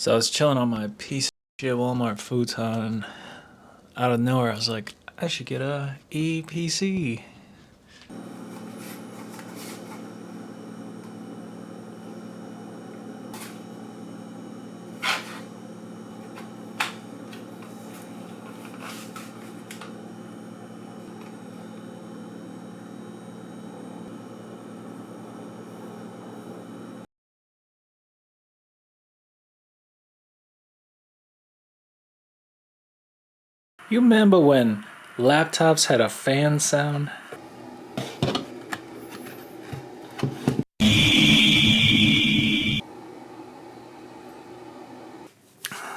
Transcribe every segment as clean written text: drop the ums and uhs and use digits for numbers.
So I was chilling on my PC at Walmart futon, and out of nowhere I was like, I should get a Eee PC. You remember when laptops had a fan sound?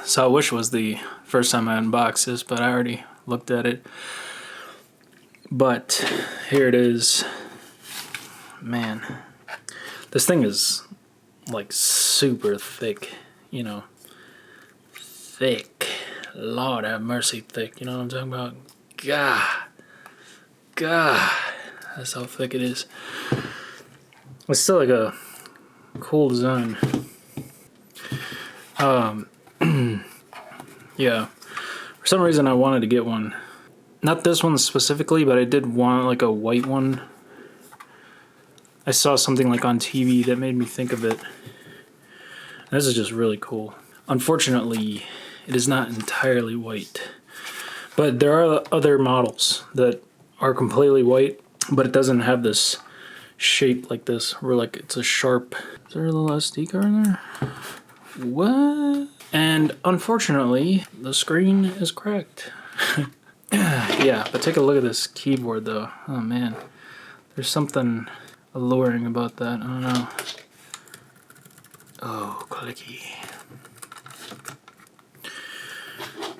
So I wish it was the first time I unboxed this, but I already looked at it. But here it is. Man, this thing is like super thick, you know. Thick. Lord have mercy, thick. You know what I'm talking about? God. That's how thick it is. It's still like a cool design. Yeah. For some reason I wanted to get one. Not this one specifically, but I did want like a white one. I saw something like on TV that made me think of it. This is just really cool. Unfortunately, it is not entirely white. But there are other models that are completely white, but it doesn't have this shape like this, where like it's a sharp... Is there a little SD card in there? What? And unfortunately, the screen is cracked. Yeah, but take a look at this keyboard though. Oh man, there's something alluring about that. I don't know. Oh, clicky.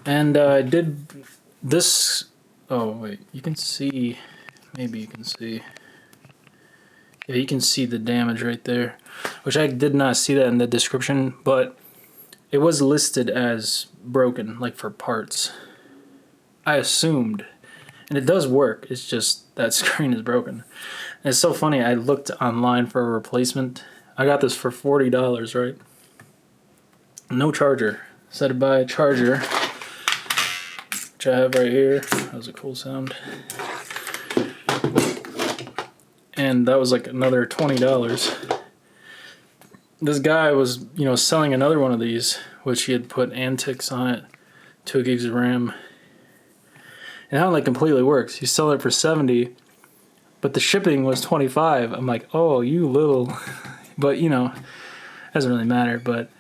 And I did this. Oh wait, you can see. Maybe you can see. Yeah, you can see the damage right there, which I did not see that in the description, but it was listed as broken, like for parts. I assumed, and it does work. It's just that screen is broken. And it's so funny. I looked online for a replacement. I got this for $40, right? No charger. So to buy a charger, which I have right here. That was a cool sound. And that was like another $20. This guy was, selling another one of these, which he had put antics on it, 2 gigs of RAM. And how it like completely works. You sell it for $70, but the shipping was $25. I'm like, oh, you little, but doesn't really matter. But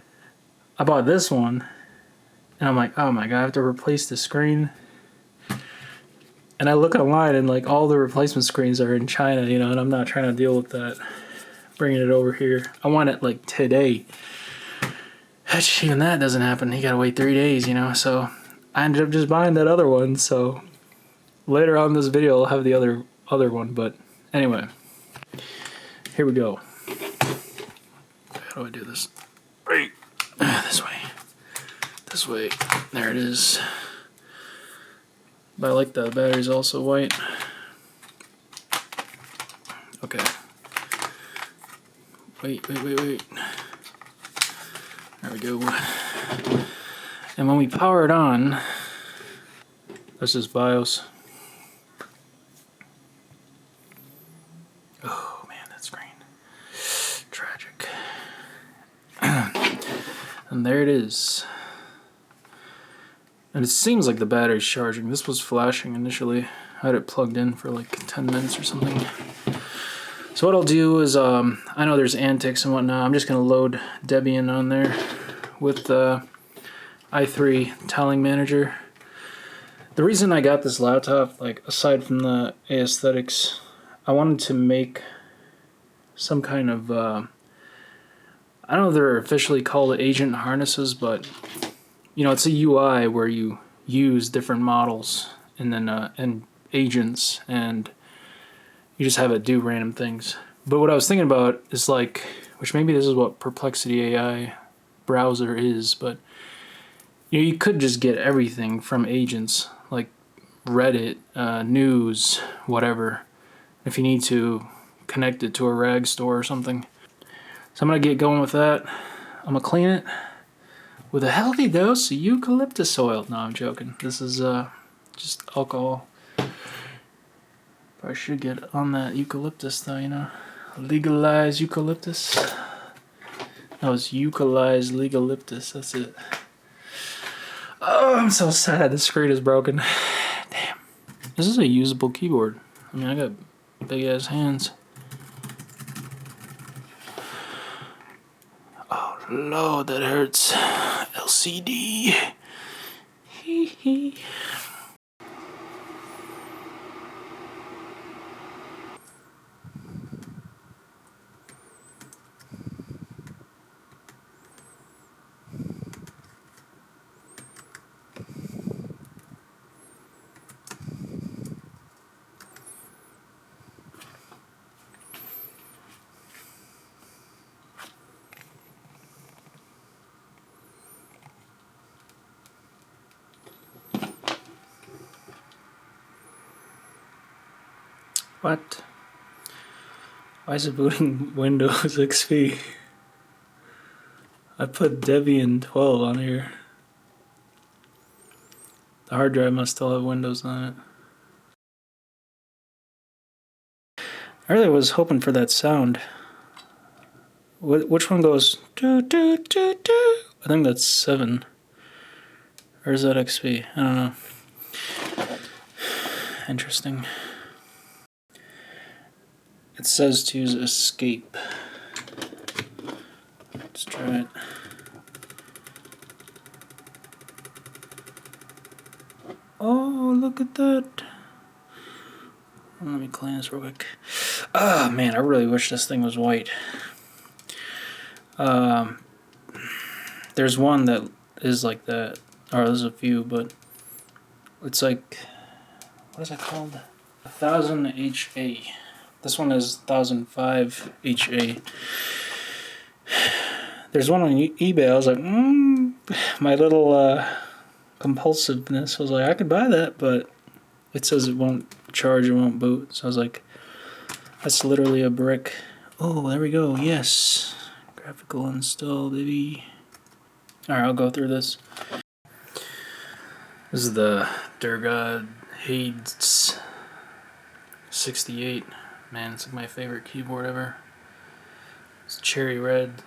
I bought this one, and I'm like, oh my god, I have to replace the screen. And I look online, and like all the replacement screens are in China, and I'm not trying to deal with that. Bringing it over here, I want it like today. Even that doesn't happen. You gotta wait 3 days, So I ended up just buying that other one. So later on in this video, I'll have the other one. But anyway, here we go. How do I do this? Right, this way. This way. There it is. But I like the battery's also white. Okay. Wait. There we go. And when we power it on, this is BIOS. Oh man, that screen. Tragic. And there it is. And it seems like the battery's charging. This was flashing initially. I had it plugged in for like 10 minutes or something. So what I'll do is, I know there's antics and whatnot. I'm just going to load Debian on there with the i3 tiling manager. The reason I got this laptop, like aside from the aesthetics, I wanted to make some kind of, I don't know if they're officially called agent harnesses, but it's a UI where you use different models and then and agents, and you just have it do random things. But what I was thinking about is like, which maybe this is what Perplexity AI browser is, but you could just get everything from agents, like Reddit, news, whatever, if you need to connect it to a rag store or something. So I'm gonna get going with that. I'm gonna clean it with a healthy dose of eucalyptus oil. No, I'm joking. This is just alcohol. Probably should get on that eucalyptus though, you know. Legalize eucalyptus. No, it's eucalyze legaliptus. That's it. Oh, I'm so sad. The screen is broken. Damn. This is a usable keyboard. I mean, I got big ass hands. Oh Lord, that hurts. LCD. Hee hee. What? Why is it booting Windows XP? I put Debian 12 on here. The hard drive must still have Windows on it. I really was hoping for that sound. Which one goes doo doo doo doo? I think that's 7. Or is that XP? I don't know. Interesting. It says to use escape. Let's try it. Oh, look at that. Let me clean this real quick. Ah, man, I really wish this thing was white. There's one that is like that. Or there's a few, but it's like, what is it called? 1000 HA. This one is 1005 HA. There's one on eBay. I was like, my little compulsiveness was like, I could buy that, but it says it won't charge, it won't boot. So I was like, that's literally a brick. Oh, there we go. Yes. Graphical install, baby. Alright, I'll go through this. This is the Durgod Hades 68. Man, it's like my favorite keyboard ever. It's cherry red.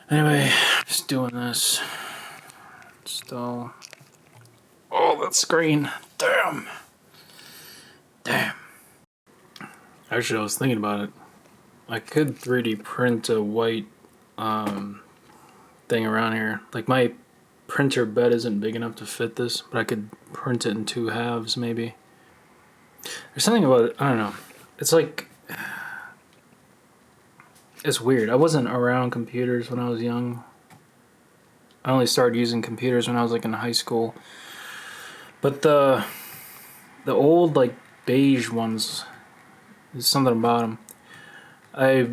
Anyway, just doing this. Install. Oh, that screen. Damn. Damn. Actually, I was thinking about it. I could 3D print a white thing around here. Like, my printer bed isn't big enough to fit this, but I could print it in 2 halves, maybe. There's something about it, I don't know. It's like, it's weird. I wasn't around computers when I was young. I only started using computers when I was like in high school. But the old like beige ones, there's something about them. I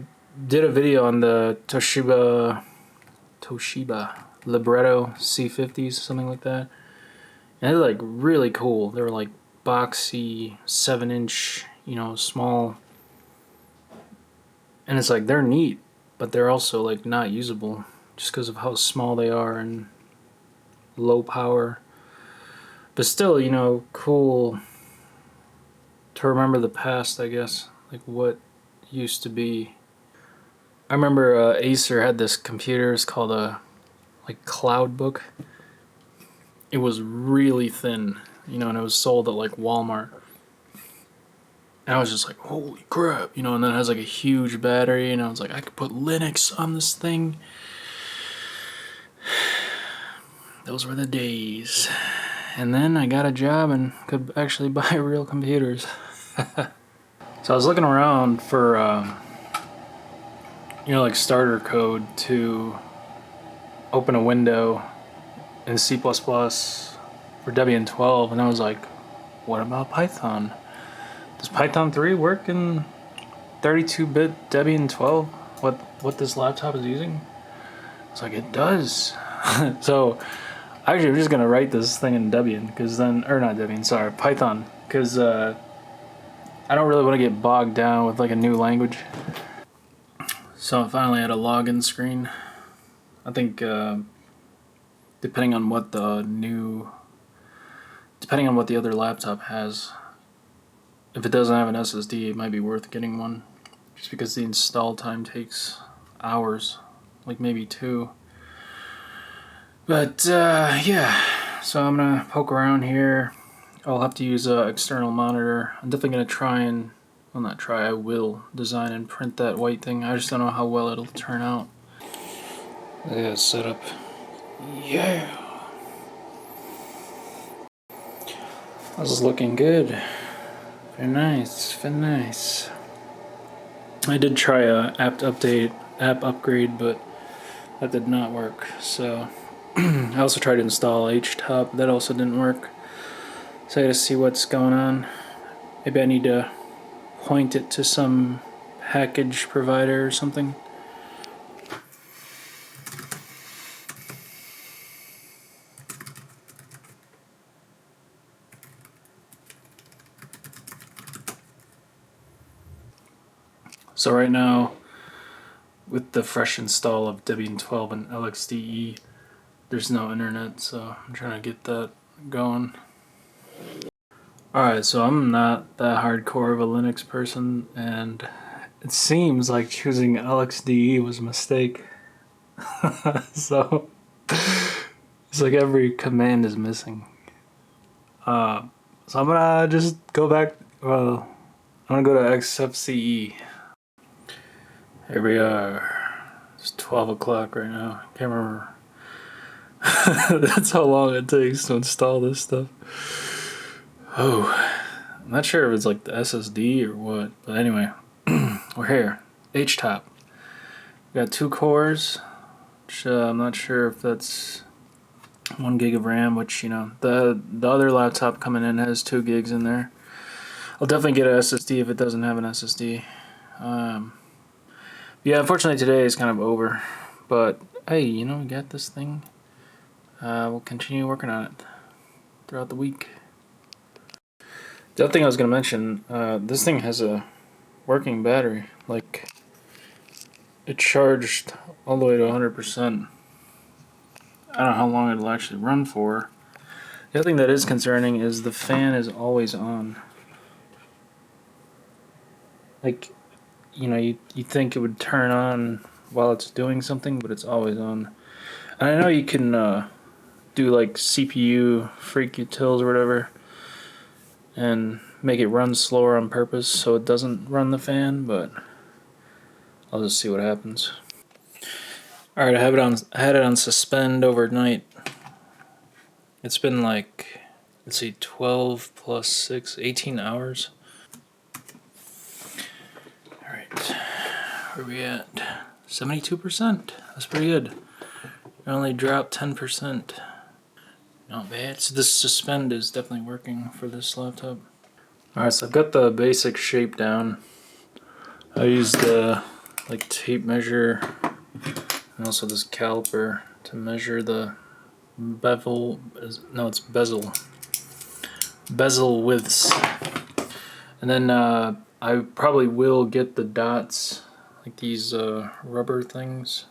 did a video on the Toshiba Libretto C50s, something like that. And they're like really cool. They were like boxy, 7-inch, you know, small. And it's like they're neat, but they're also like not usable just because of how small they are and low power. But still, you know, cool to remember the past, I guess. Like what used to be. I remember Acer had this computer. It's called a like Cloudbook. It was really thin, you know, and it was sold at like Walmart. And I was just like, holy crap, you know, and then it has like a huge battery, and I was like, I could put Linux on this thing. Those were the days. And then I got a job and could actually buy real computers. So I was looking around for, you know, like starter code to open a window in C++ for Debian 12, and I was like, what about Python? Does Python 3 work in 32-bit Debian 12? What this laptop is using? It's like, it does. So actually I'm just gonna write this thing in Debian, because then, or not Debian, sorry, Python, because I don't really want to get bogged down with like a new language. So I finally had a login screen. I think depending on what the other laptop has, if it doesn't have an SSD, it might be worth getting one, just because the install time takes hours, like maybe 2. But yeah, so I'm gonna poke around here. I'll have to use an external monitor. I'm definitely gonna try and, well, not try, I will design and print that white thing. I just don't know how well it'll turn out. Yeah, setup. Yeah. This is looking good. Very nice, very nice. I did try a app upgrade, but that did not work. So I also tried to install HTOP. That also didn't work. So I gotta see what's going on. Maybe I need to point it to some package provider or something. So right now, with the fresh install of Debian 12 and LXDE, there's no internet, so I'm trying to get that going. Alright, so I'm not that hardcore of a Linux person, and it seems like choosing LXDE was a mistake. So it's like every command is missing. So I'm gonna just go back, well, I'm gonna go to XFCE. Here we are. It's 12 o'clock right now. Can't remember. That's how long it takes to install this stuff. Oh, I'm not sure if it's like the SSD or what, but anyway, we're here. HTOP. We got 2 cores, which I'm not sure if that's 1 gig of RAM, which, you know, the other laptop coming in has 2 gigs in there. I'll definitely get an SSD if it doesn't have an SSD. Yeah, unfortunately today is kind of over, but hey, you know, we got this thing. We'll continue working on it throughout the week. The other thing I was going to mention, this thing has a working battery. Like, it charged all the way to 100%. I don't know how long it'll actually run for. The other thing that is concerning is the fan is always on. Like, you know, you think it would turn on while it's doing something, but it's always on. And I know you can do like CPU freak utils or whatever and make it run slower on purpose so it doesn't run the fan, but I'll just see what happens. Alright, I had it on suspend overnight. It's been like, let's see, 12 plus 6, 18 hours. Alright, where are we at? 72%. That's pretty good. I only dropped 10%. Not bad. So this suspend is definitely working for this laptop. Alright, so I've got the basic shape down. I used the like tape measure and also this caliper to measure the bezel. No, it's bezel. Bezel widths. And then I probably will get the dots, like these rubber things,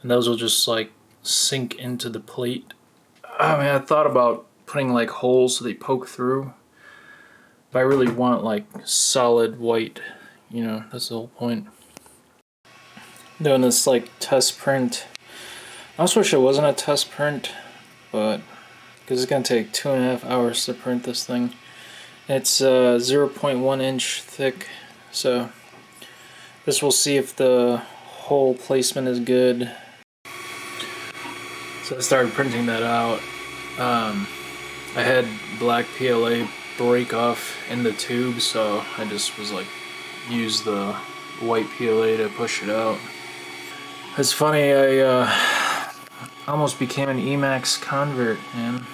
and those will just like sink into the plate. I mean, I thought about putting like holes so they poke through. If I really want like solid white, you know, that's the whole point. Doing this like test print. I also wish it wasn't a test print, but because it's gonna take 2.5 hours to print this thing. It's 0.1 inch thick, so this will see if the hole placement is good. So I started printing that out. I had black PLA break off in the tube, so I just was like, use the white PLA to push it out. It's funny, I almost became an Emacs convert, man.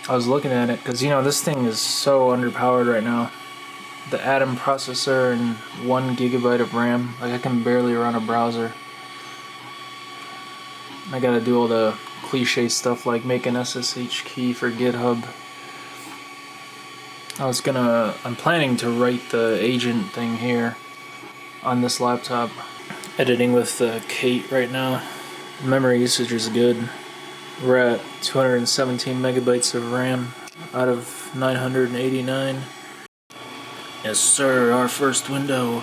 I was looking at it, because, you know, this thing is so underpowered right now. The Atom processor and 1 GB of RAM, like I can barely run a browser. I gotta do all the cliche stuff like make an SSH key for GitHub. I'm planning to write the agent thing here on this laptop. editing with Kate right now. Memory usage is good. We're at 217 megabytes of RAM out of 989. Yes, sir, our first window.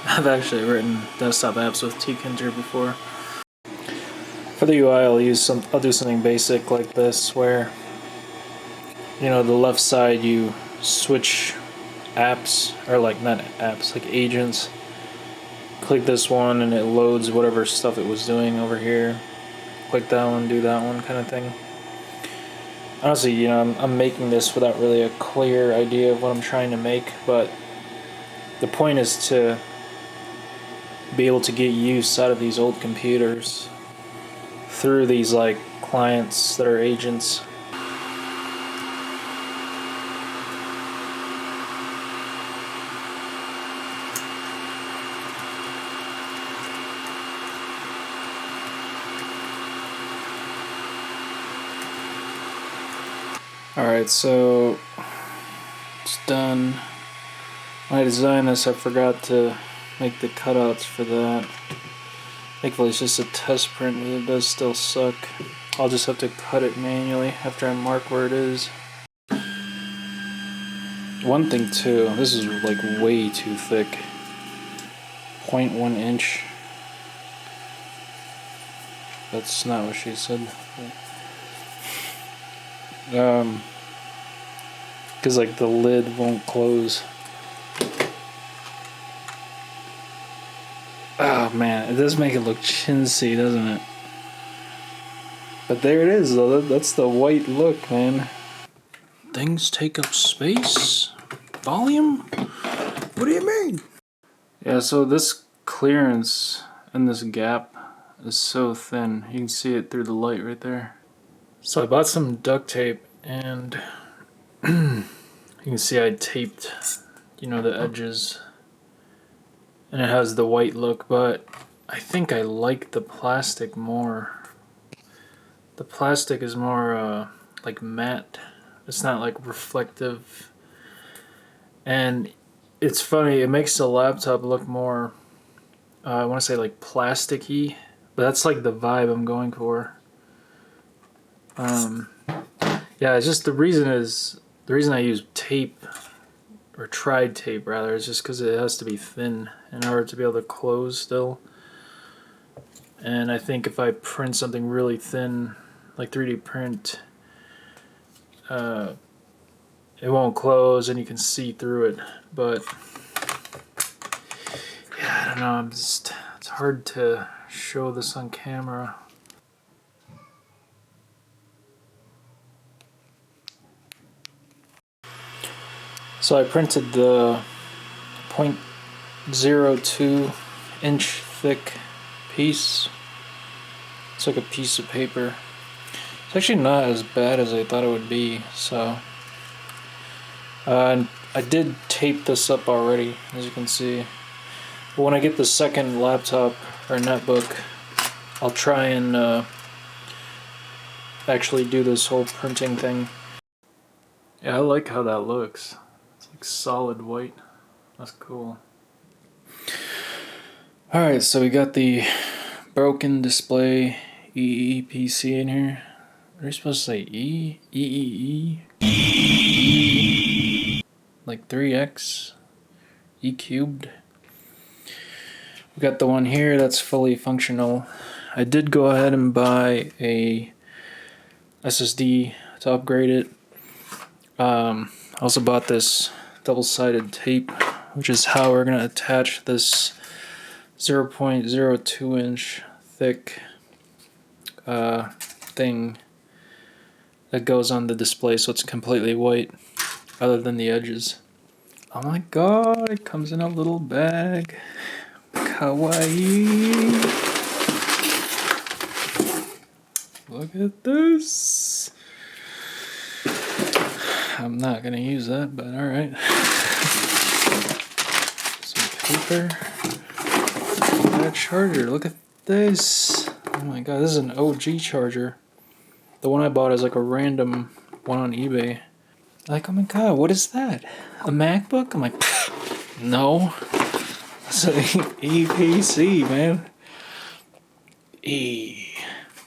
I've actually written desktop apps with Tkinter before. For the UI, I'll do something basic like this, where the left side you switch apps, or like not apps, like agents. Click this one and it loads whatever stuff it was doing over here. Click that one, do that one, kind of thing. Honestly, I'm making this without really a clear idea of what I'm trying to make, but the point is to be able to get use out of these old computers through these like clients that are agents. Alright, so it's done. When I designed this, I forgot to make the cutouts for that. Thankfully it's just a test print, but it does still suck. I'll just have to cut it manually after I mark where it is. One thing too, this is like way too thick. 0.1 inch. That's not what she said. Because like the lid won't close. Oh man, it does make it look chintzy, doesn't it? But there it is though, that's the white look, man. Things take up space? Volume? What do you mean? Yeah, so this clearance and this gap is so thin. You can see it through the light right there. So I bought some duct tape and you can see I taped, the edges. And it has the white look, but I think I like the plastic more. The plastic is more like matte. It's not like reflective. And it's funny, it makes the laptop look more, I want to say like plasticky, but that's like the vibe I'm going for. Yeah, it's just the reason I use tape, or tried tape rather, is just because it has to be thin in order to be able to close still. And I think if I print something really thin, like 3D print, it won't close and you can see through it. But yeah, I don't know, it's hard to show this on camera. So I printed the 0.02 inch thick piece. It's like a piece of paper. It's actually not as bad as I thought it would be, so I did tape this up already, as you can see. But when I get the second laptop or netbook, I'll try and actually do this whole printing thing. Yeah, I like how that looks. It's like solid white. That's cool. Alright, so we got the broken display Eee PC in here. Are you supposed to say E? E? Like 3x? E cubed? We got the one here that's fully functional. I did go ahead and buy a SSD to upgrade it. I also bought this double-sided tape, which is how we're going to attach this 0.02 inch thick thing that goes on the display, so it's completely white other than the edges. Oh my god, it comes in a little bag. Kawaii. Look at this. I'm not gonna use that, but alright. Some paper. That charger, look at this. Oh my god, this is an OG charger. The one I bought is like a random one on eBay. Like, oh my god, what is that? A MacBook? I'm like, No. It's an Eee PC, man. Eee.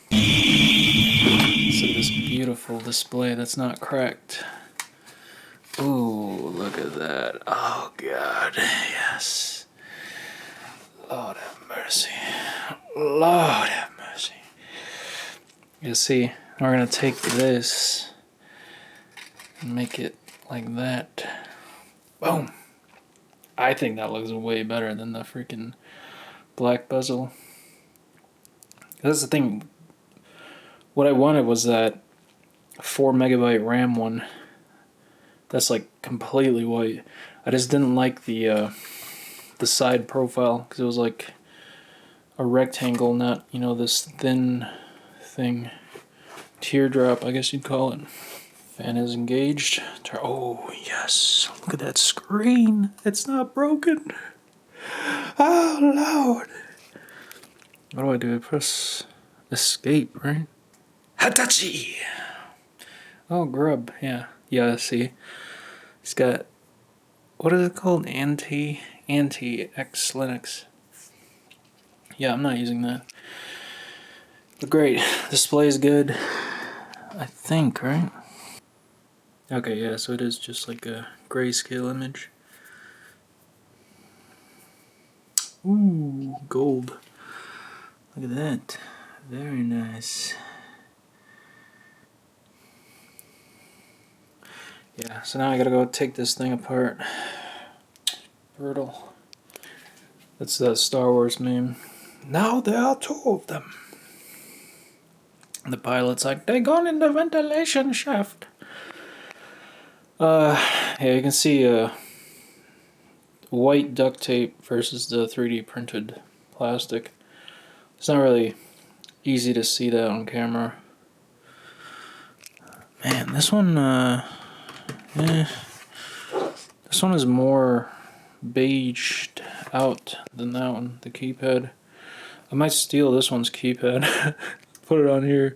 So this beautiful display that's not cracked. Ooh, look at that. Oh, God. Yes. Lord have mercy. Lord have mercy. You see, we're going to take this and make it like that. Boom. I think that looks way better than the freaking black bezel. That's the thing. What I wanted was that 4 megabyte RAM one. That's like completely white. I just didn't like the side profile because it was like a rectangle, not, you know, this thin thing. Teardrop, I guess you'd call it. Fan is engaged. Oh, yes. Look at that screen. It's not broken. Oh, Lord. What do? I press escape, right? Hitachi! Oh, grub. Yeah. Yeah, see. It's got, what is it called? Anti-X Linux. Yeah, I'm not using that. But great. Display is good. I think, right? Okay, yeah, so it is just like a grayscale image. Ooh, gold. Look at that. Very nice. Yeah, so now I gotta go take this thing apart. Brutal. That's that Star Wars meme. Now there are two of them. And the pilot's like, they gone in the ventilation shaft. Yeah, you can see white duct tape versus the 3D printed plastic. It's not really easy to see that on camera. Man, this one, this one is more beiged out than that one, the keypad. I might steal this one's keypad, put it on here.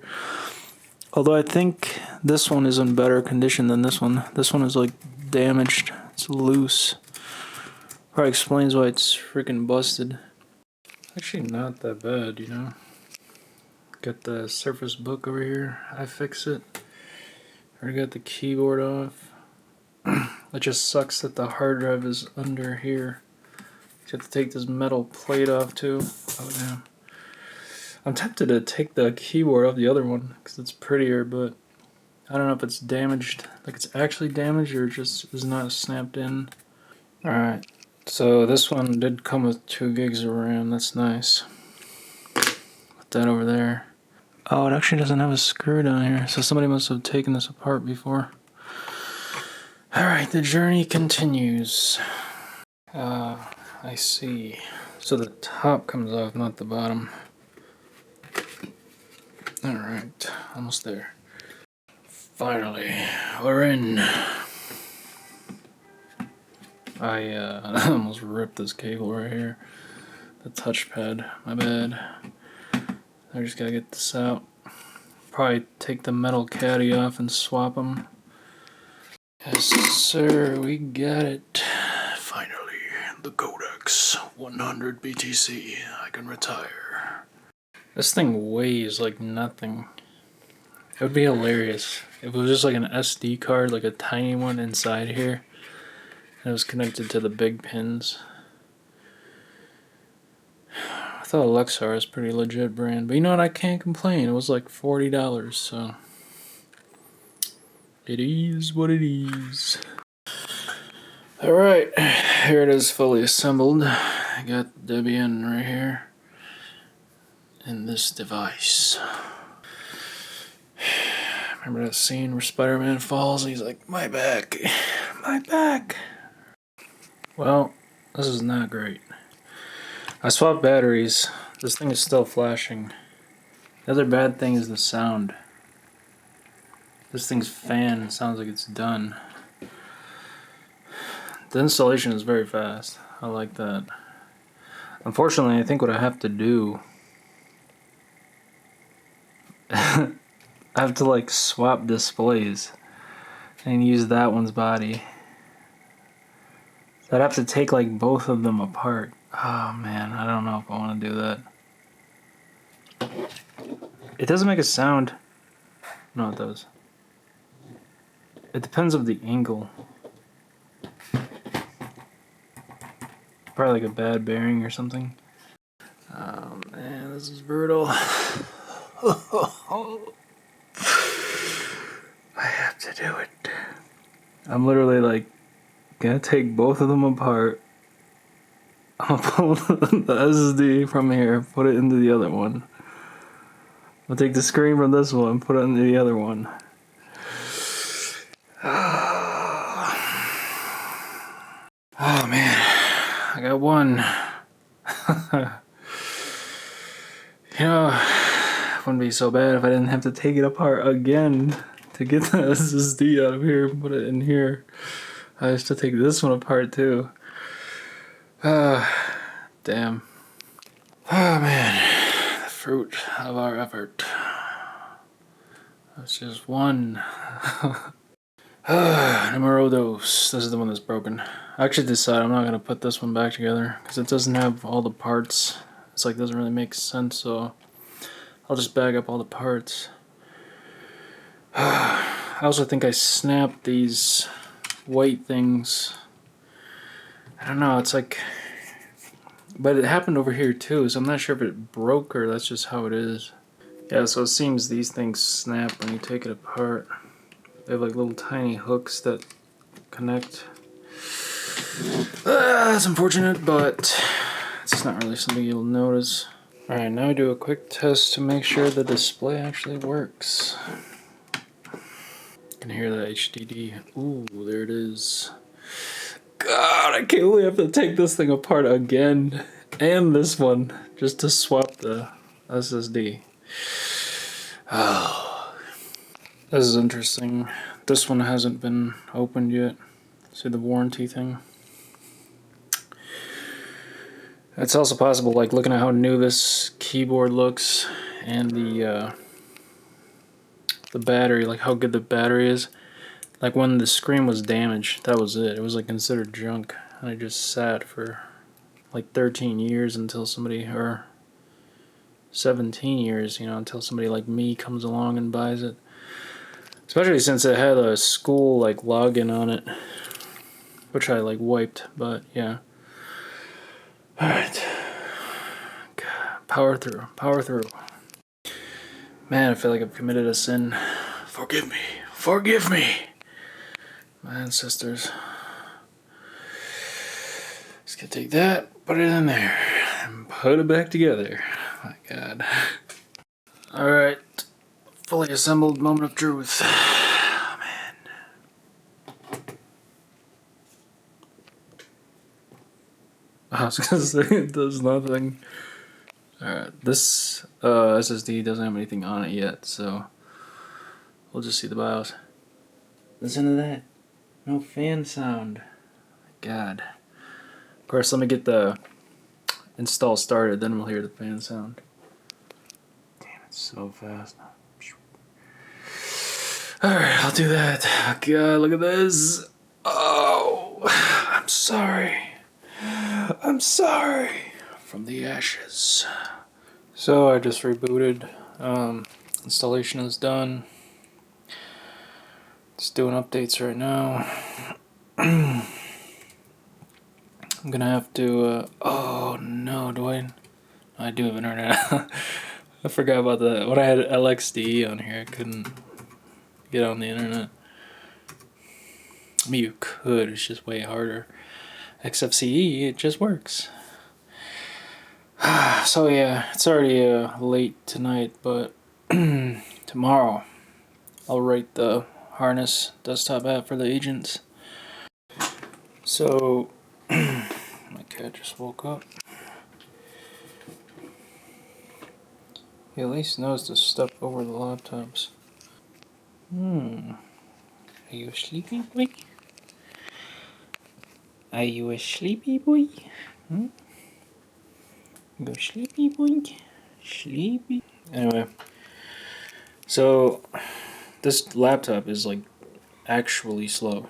Although I think this one is in better condition than this one. This one is like damaged, it's loose. Probably explains why it's freaking busted. Actually not that bad, you know. Got the Surface Book over here, I fix it. Already got the keyboard off. It just sucks that the hard drive is under here. You have to take this metal plate off too. Oh damn. I'm tempted to take the keyboard off the other one because it's prettier, but I don't know if it's damaged, like it's actually damaged or just is not snapped in. Alright, so this one did come with 2 gigs of RAM, that's nice. Put that over there. Oh, it actually doesn't have a screw down here, so somebody must have taken this apart before. Alright, the journey continues. I see. So the top comes off, not the bottom. Alright, almost there. Finally, we're in. I almost ripped this cable right here. The touchpad, my bad. I just gotta get this out. Probably take the metal caddy off and swap them. Yes, sir, we got it. Finally, the Codex 100 BTC. I can retire. This thing weighs like nothing. It would be hilarious if it was just like an SD card, like a tiny one inside here, and it was connected to the big pins. I thought Lexar was a pretty legit brand, but you know what? I can't complain. It was like $40, so it is what it is. Alright, here it is fully assembled. I got Debian right here in this device. Remember that scene where Spider-Man falls and he's like, my back, my back. Well, this is not great. I swapped batteries. This thing is still flashing. The other bad thing is the sound. This thing's fan sounds like it's done. The installation is very fast. I like that. Unfortunately, I think what I have to do, I have to like swap displays and use that one's body. I'd have to take like both of them apart. Oh man, I don't know if I want to do that. It doesn't make a sound. No, it does. It depends on the angle. Probably like a bad bearing or something. Oh man, this is brutal. I have to do it. I'm literally like gonna take both of them apart. I'll pull the SSD from here, put it into the other one. I'll take the screen from this one, put it into the other one. Oh man, I got one. You know, it wouldn't be so bad if I didn't have to take it apart again to get the SSD out of here and put it in here. I have to take this one apart too. Damn. Oh man, the fruit of our effort. That's just one. Numero dos. This is the one that's broken. I actually decided I'm not going to put this one back together because it doesn't have all the parts. It's like doesn't really make sense, so I'll just bag up all the parts. I also think I snapped these white things. I don't know, it's like... But it happened over here too, so I'm not sure if it broke or that's just how it is. Yeah, so it seems these things snap when you take it apart. They have like little tiny hooks that connect. That's unfortunate, but it's not really something you'll notice. Alright, now I do a quick test to make sure the display actually works. You can hear that HDD. Ooh, there it is. God, I can't believe I have to take this thing apart again. And this one, just to swap the SSD. Oh, this is interesting. This one hasn't been opened yet. See the warranty thing? It's also possible, like looking at how new this keyboard looks and the battery, like how good the battery is. Like when the screen was damaged, that was it. It was like considered junk, and I just sat for like 13 years until somebody, or 17 years, you know, until somebody like me comes along and buys it. Especially since it had a school like login on it, which I like wiped, but yeah. Alright. Power through, power through. Man, I feel like I've committed a sin. Forgive me, forgive me, my ancestors. Just gonna take that, put it in there, and put it back together. My God. Alright, fully assembled moment of truth. Oh, man. I was gonna say it does nothing. Alright, this SSD doesn't have anything on it yet, so we'll just see the BIOS. Listen to that. No fan sound. My God. Of course, let me get the install started, then we'll hear the fan sound. Damn, it's so fast. Alright, I'll do that. Oh, God, look at this. Oh, I'm sorry. I'm sorry. From the ashes. So I just rebooted. Installation is done. Just doing updates right now. I'm gonna have to, oh no, do I do have internet. I forgot about that. When I had LXDE on here, I couldn't get on the internet. I mean, you could, it's just way harder. XFCE, it just works. So yeah, it's already late tonight, but tomorrow I'll write the harness desktop app for the agents. So my cat just woke up. He at least knows to step over the laptops. Are you a sleepy boy? Are you a sleepy boy? Go sleepy boy. Sleepy. Anyway, so this laptop is like actually slow.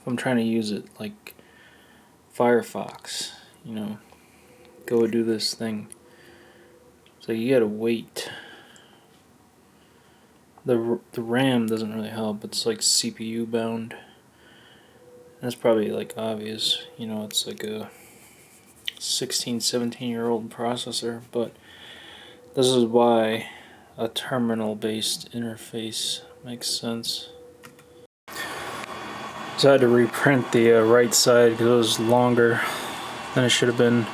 If I'm trying to use it, like Firefox, you know, go do this thing. So you gotta wait. The RAM doesn't really help. It's like CPU bound. That's probably like obvious. You know, it's like a 16, 17-year-old processor, but this is why a terminal-based interface makes sense. So I had to reprint the right side because it was longer than it should have been.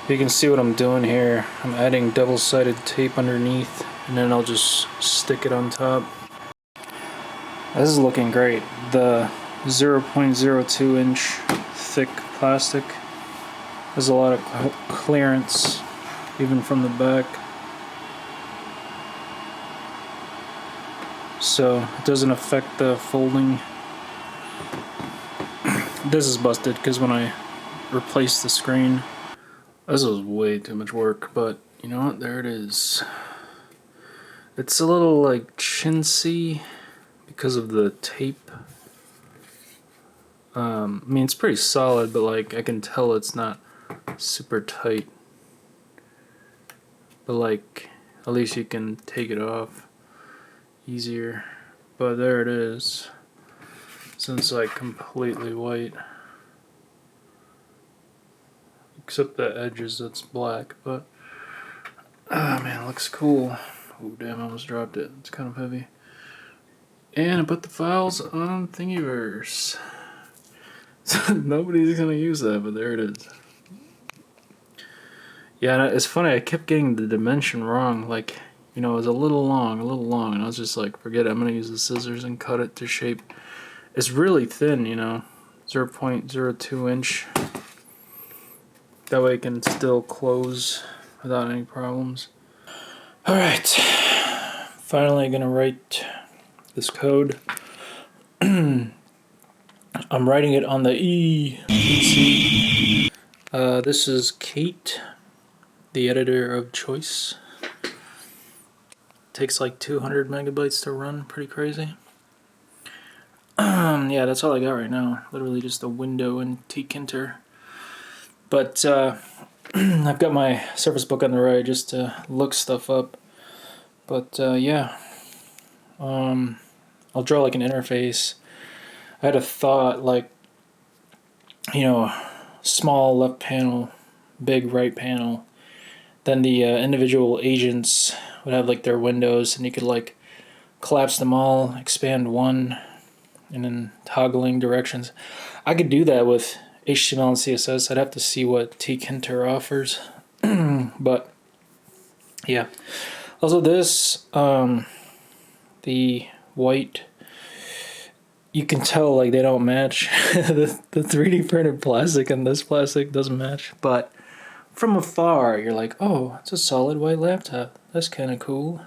You can see what I'm doing here. I'm adding double-sided tape underneath, and then I'll just stick it on top. This is looking great. The 0.02 inch thick plastic. There's a lot of clearance, even from the back. So it doesn't affect the folding. This is busted because when I replaced the screen, this was way too much work, but you know what? There it is. It's a little like chintzy because of the tape. I mean, it's pretty solid, but like I can tell it's not super tight. But like, at least you can take it off easier. But there it is. Since like completely white. Except the edges, that's black, but ah man, it looks cool. Oh damn, I almost dropped it. It's kind of heavy. And I put the files on Thingiverse. Nobody's gonna use that, but there it is. Yeah, and it's funny, I kept getting the dimension wrong. Like, you know, it was a little long, and I was just like, forget it, I'm gonna use the scissors and cut it to shape. It's really thin, you know, 0.02 inch. That way it can still close without any problems. Alright, finally gonna write this code. I'm writing it on the Eee PC. This is Kate, the editor of choice. Takes like 200 megabytes to run, pretty crazy. Yeah, that's all I got right now. Literally just a window in Tkinter. But I've got my Surface Book on the right just to look stuff up. But yeah, I'll draw like an interface. I had a thought like, you know, small left panel, big right panel. Then the individual agents would have like their windows, and you could like collapse them all, expand one, and then toggling directions. I could do that with HTML and CSS. I'd have to see what Tkinter offers. But yeah. Also this, the white, you can tell like they don't match. the 3D printed plastic and this plastic doesn't match. But from afar, you're like, oh, it's a solid white laptop. That's kind of cool.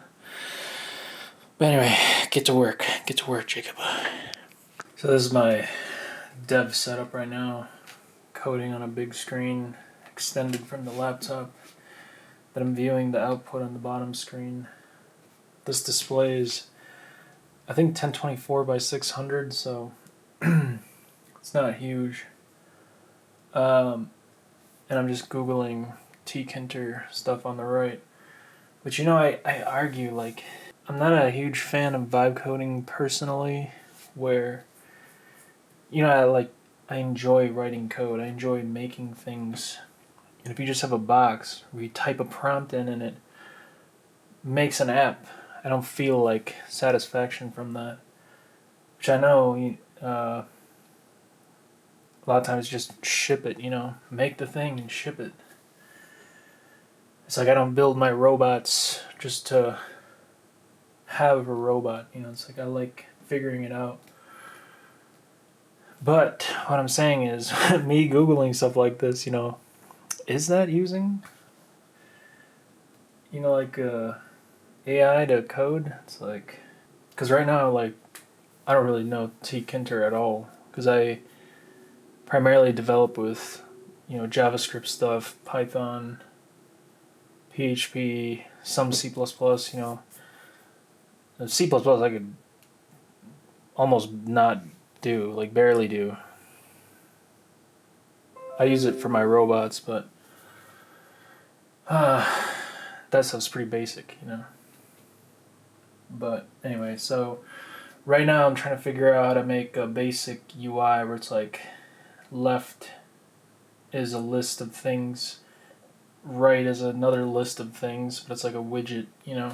But anyway, get to work, Jacob. So this is my dev setup right now. Coding on a big screen, extended from the laptop. Then I'm viewing the output on the bottom screen. This displays, I think 1024 by 600, so it's not huge. And I'm just Googling Tkinter stuff on the right. But you know, I argue, like, I'm not a huge fan of vibe coding personally, where, you know, I enjoy writing code. I enjoy making things. And if you just have a box where you type a prompt in and it makes an app, I don't feel like satisfaction from that. Which I know a lot of times just ship it, you know, make the thing and ship it. It's like I don't build my robots just to have a robot, you know, it's like I like figuring it out. But what I'm saying is, me Googling stuff like this, you know, is that using, you know, like AI to code? It's like, because right now, like, I don't really know Tkinter at all, because I primarily develop with, you know, JavaScript stuff, Python, PHP, some C++, you know. C++ I could almost not do, like barely do. I use it for my robots, but that stuff's pretty basic, you know. But anyway, so right now I'm trying to figure out how to make a basic UI where it's like left is a list of things, right is another list of things, but it's like a widget, you know.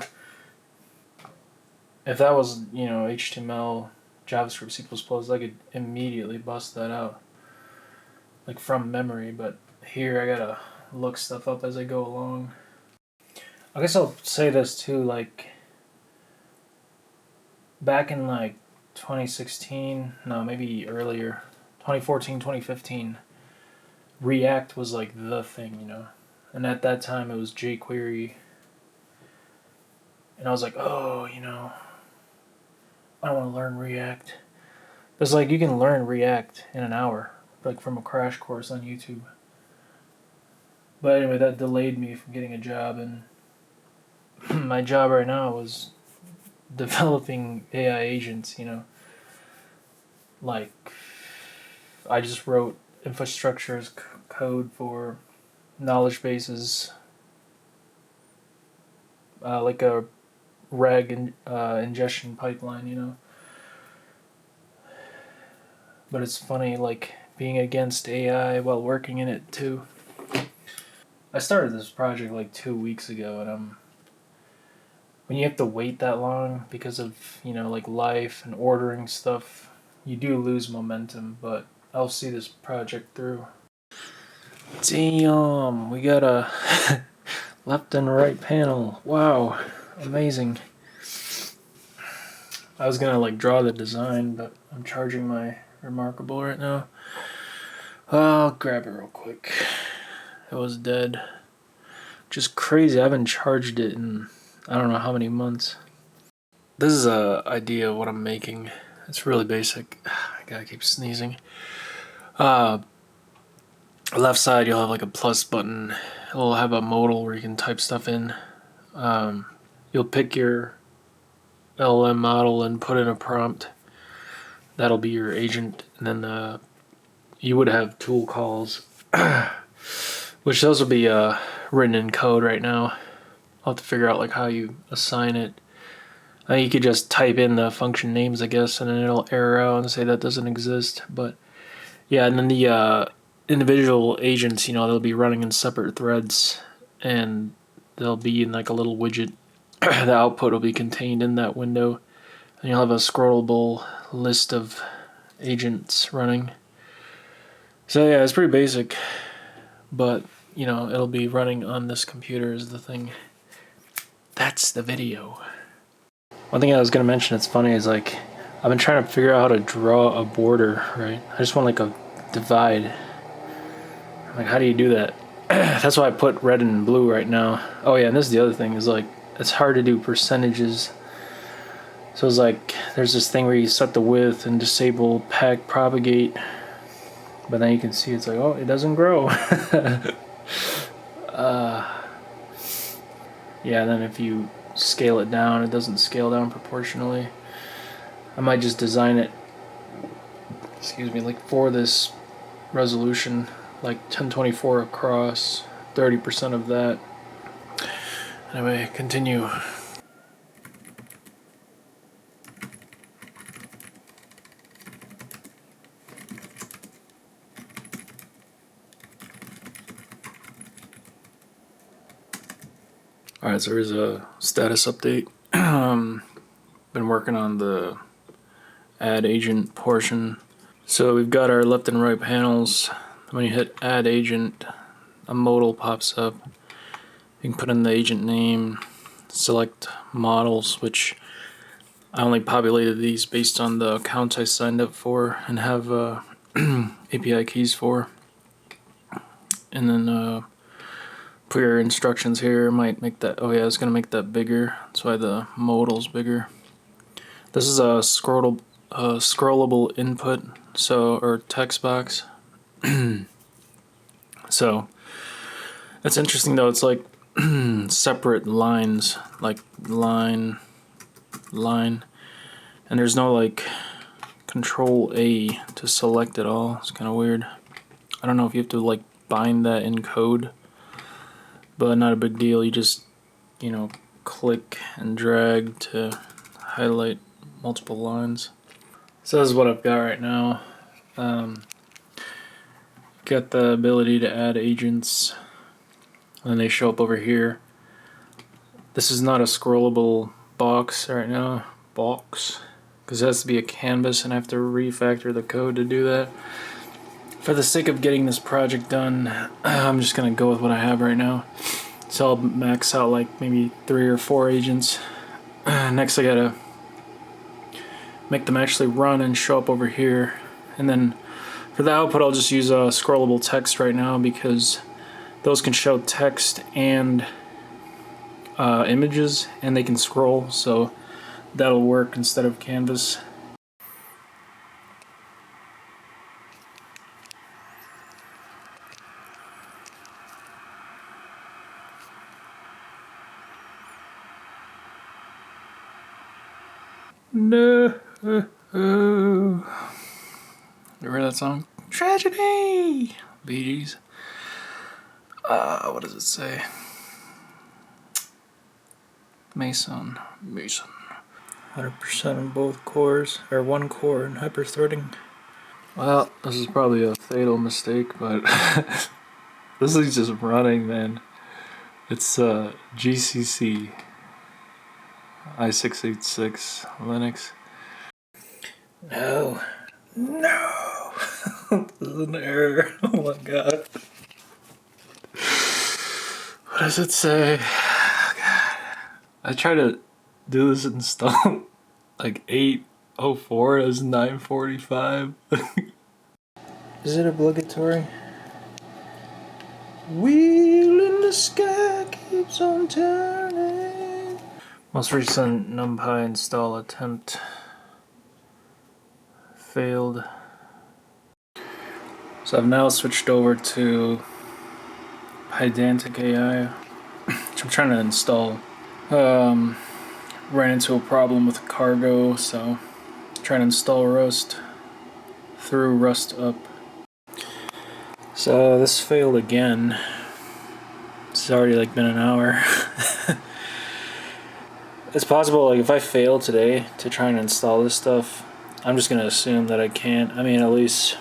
If that was, you know, HTML, JavaScript, C++, I could immediately bust that out, like from memory, but here I gotta look stuff up as I go along. I guess I'll say this too, like, back in like 2016, no, maybe earlier, 2014, 2015, React was like the thing, you know. And at that time it was jQuery. And I was like, oh, you know, I want to learn React. It's like you can learn React in an hour, like from a crash course on YouTube. But anyway, that delayed me from getting a job, and my job right now was developing AI agents, you know. Like, I just wrote infrastructure as code for knowledge bases, like a RAG ingestion pipeline, you know. But it's funny, like, being against AI while working in it too. I started this project like 2 weeks ago, and when you have to wait that long because of, you know, like life and ordering stuff, you do lose momentum, but I'll see this project through. Damn, we got a left and right panel. Wow, amazing. I was gonna like draw the design, but I'm charging my Remarkable right now. I'll grab it real quick. It was dead. Just crazy. I haven't charged it in I don't know how many months. This is a idea of what I'm making. It's really basic. I gotta keep sneezing. Left side you'll have like a plus button. It'll have a modal where you can type stuff in. You'll pick your LLM model and put in a prompt. That'll be your agent, and then you would have tool calls, which those will be written in code right now. I'll have to figure out like how you assign it. I think you could just type in the function names, I guess, and then it'll error out and say that doesn't exist. But yeah, and then the individual agents, you know, they'll be running in separate threads, and they'll be in like a little widget. The output will be contained in that window, and you'll have a scrollable list of agents running. So yeah, it's pretty basic, but you know, it'll be running on this computer is the thing. That's the video. One thing I was gonna mention, it's funny, is like I've been trying to figure out how to draw a border, right? I just want like a divide. I'm like, how do you do that? That's why I put red and blue right now. Oh yeah, and this is the other thing, is like it's hard to do percentages. So it's like there's this thing where you set the width and disable pack propagate, but then you can see it's like, oh, it doesn't grow. Yeah, and then if you scale it down, it doesn't scale down proportionally. I might just design it, excuse me, like for this resolution, like 1024 across, 30% of that. Anyway, continue. Alright, so here's a status update. Been working on the add agent portion. So we've got our left and right panels. When you hit add agent, a modal pops up. You can put in the agent name, select models, which I only populated these based on the accounts I signed up for and have API keys for. And then put your instructions here. Might make that, oh yeah, it's gonna make that bigger. That's why the modal's bigger. This is a scrollable input, so, or text box. So that's interesting though. It's like separate lines, like line, and there's no like Control A to select it all. It's kind of weird. I don't know if you have to like bind that in code, but not a big deal. You just, you know, click and drag to highlight multiple lines. So this is what I've got right now. Got the ability to add agents, and they show up over here. This is not a scrollable box right now, because it has to be a canvas and I have to refactor the code to do that. For the sake of getting this project done, I'm just gonna go with what I have right now. So I'll max out like maybe 3 or 4 agents. Next I gotta make them actually run and show up over here. And then for the output I'll just use scrollable text right now, because those can show text and images, and they can scroll, so that'll work instead of canvas. No. You heard that song? Tragedy! Bee Gees. What does it say? Mason. 100% in both cores, or one core in hyper-threading. Well, this is probably a fatal mistake, but this thing's just running, man. It's GCC i686 Linux. No. This is an error. Oh my god. What does it say? Oh god. I tried to do this install like 804, it was 945. Is it obligatory? Wheel in the sky keeps on turning. Most recent NumPy install attempt failed. So I've now switched over to Pydantic AI, which I'm trying to install. Ran into a problem with cargo, so trying to install Rust through Rust up. So this failed again. It's already like been an hour. It's possible, like if I fail today to try and install this stuff, I'm just gonna assume that I can't. I mean, at least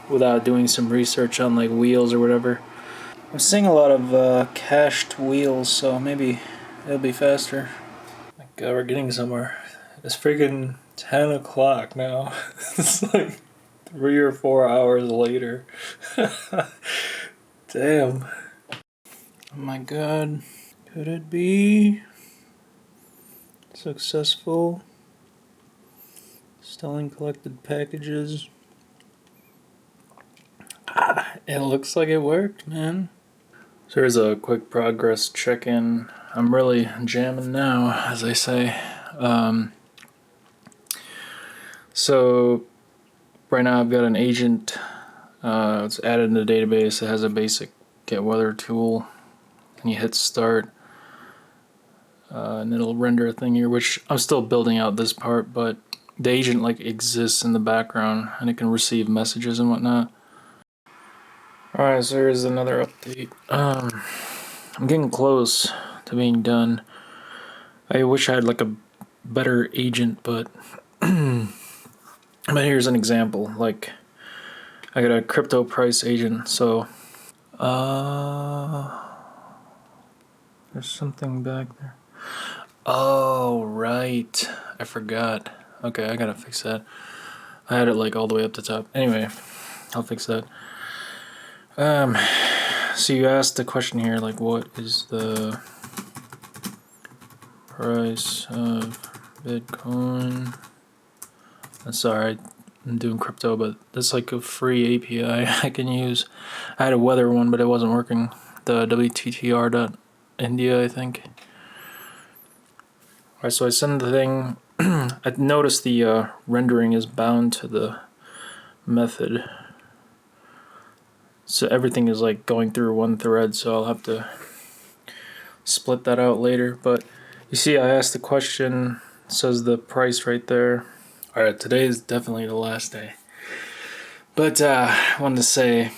without doing some research on like wheels or whatever. I'm seeing a lot of cached wheels, so maybe it'll be faster. My god, we're getting somewhere. It's freaking 10 o'clock now. It's like 3 or 4 hours later. Damn. Oh my god. Could it be successful? Installing collected packages. It looks like it worked, man. So here's a quick progress check-in. I'm really jamming now, as they say. So right now I've got an agent. It's added in the database. It has a basic get weather tool, and you hit start, and it'll render a thing here, which I'm still building out this part, but the agent like exists in the background and it can receive messages and whatnot. Alright, so here's another update. I'm getting close to being done. I wish I had like a better agent, but but here's an example. Like I got a crypto price agent, so there's something back there. Oh right, I forgot. Okay, I gotta fix that. I had it like all the way up the top. Anyway, I'll fix that. So you asked the question here, like what is the price of Bitcoin? Sorry, I'm doing crypto, but that's like a free API I can use. I had a weather one, but it wasn't working. The WTTR.India, I think. Alright, so I send the thing. I noticed the rendering is bound to the method. So everything is like going through one thread, so I'll have to split that out later. But you see, I asked the question, it says the price right there. Alright, today is definitely the last day. But I wanted to say,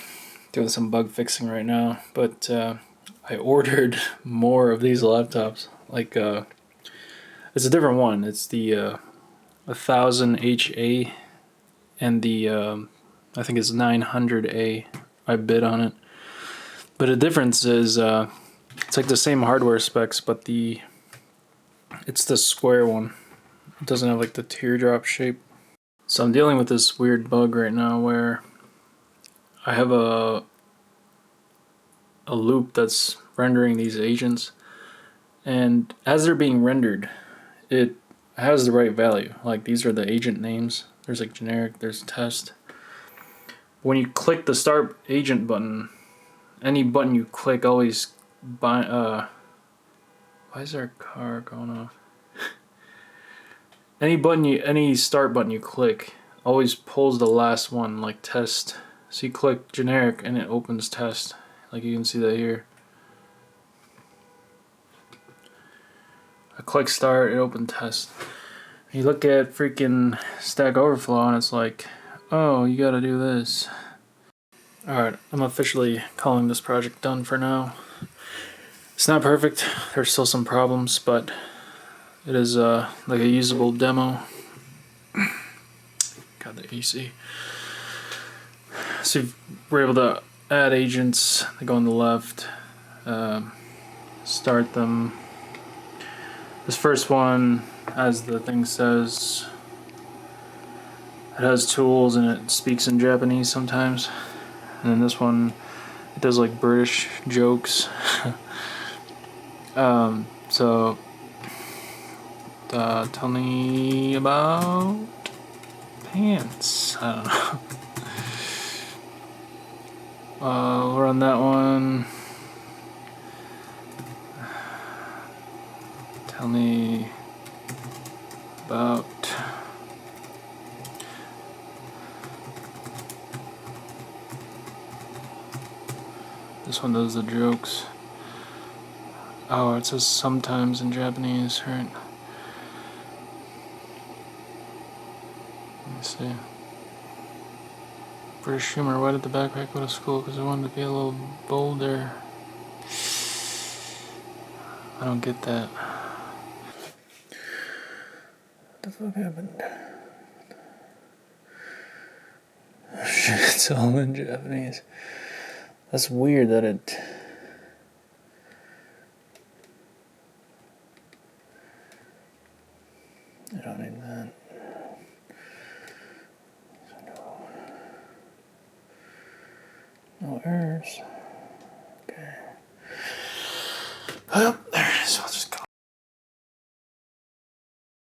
doing some bug fixing right now, but I ordered more of these laptops. Like, it's a different one. It's the 1000HA and the I think it's 900A. I bid on it, but the difference is it's like the same hardware specs, but it's the square one. It doesn't have like the teardrop shape. So I'm dealing with this weird bug right now where I have a loop that's rendering these agents, and as they're being rendered, it has the right value. Like, these are the agent names. There's like generic, there's test. When you click the start agent button, any button you click always why is there a car going off? Any start button you click always pulls the last one, like test. So you click generic and it opens test. Like, you can see that here. I click start, it opened test. You look at freaking Stack Overflow and it's like, oh, you gotta do this. Alright, I'm officially calling this project done for now. It's not perfect, there's still some problems, but it is like a usable demo. Got the AC. So we're able to add agents, they go on the left, start them. This first one, as the thing says, it has tools and it speaks in Japanese sometimes. And then this one, it does like British jokes. So tell me about pants. I don't know. We're on that one. Tell me about this one does the jokes. Oh, it says sometimes in Japanese, right? Let me see. British humor. Why did the backpack go to school? Because I wanted to be a little bolder. I don't get that. What the fuck happened? Oh shit, it's all in Japanese. That's weird that it... I don't need that. No errors. Okay. Well, there